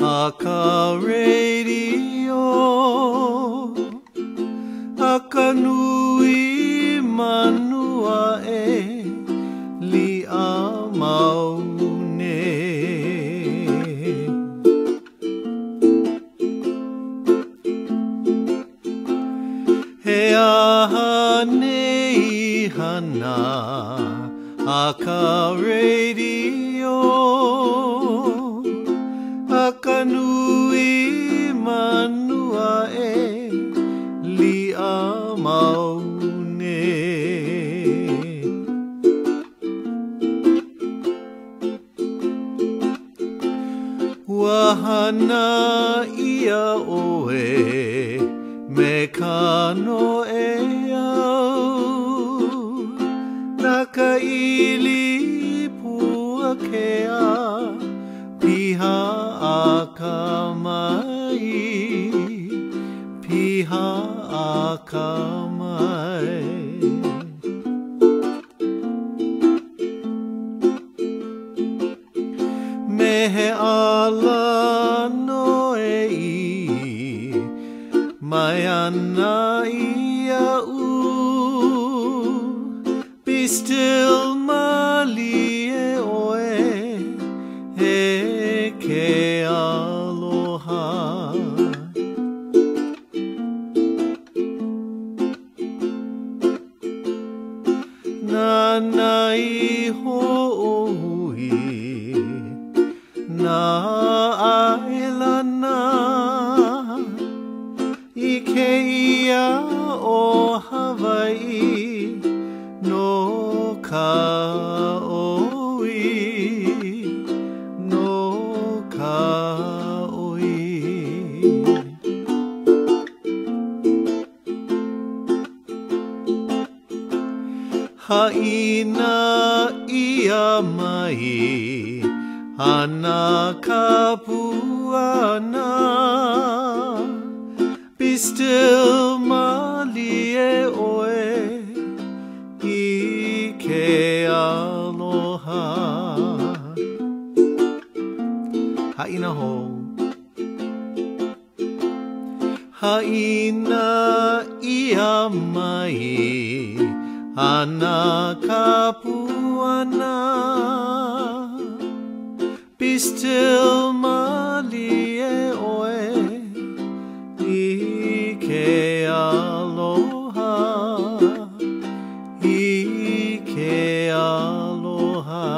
Aka radio Aka nui manua e li a maune He aha nei hana Aka radio Aka nui manua e li a maune Wahana ia oe me kano e au Naka ili pua kea Piha aka mai Piha aka mai Mehe ala noe I Mai ana ia u Be still mali e oe He ke aloha Na nai ho'ohui Na ailana I ke ia o Hawaii No ka oi No ka oi Haina ia mai Ana ka puana Be still mali e oe I ke aloha Haina ho Haina ia mai Ana ka puana Be still mali e oe I ke aloha I ke aloha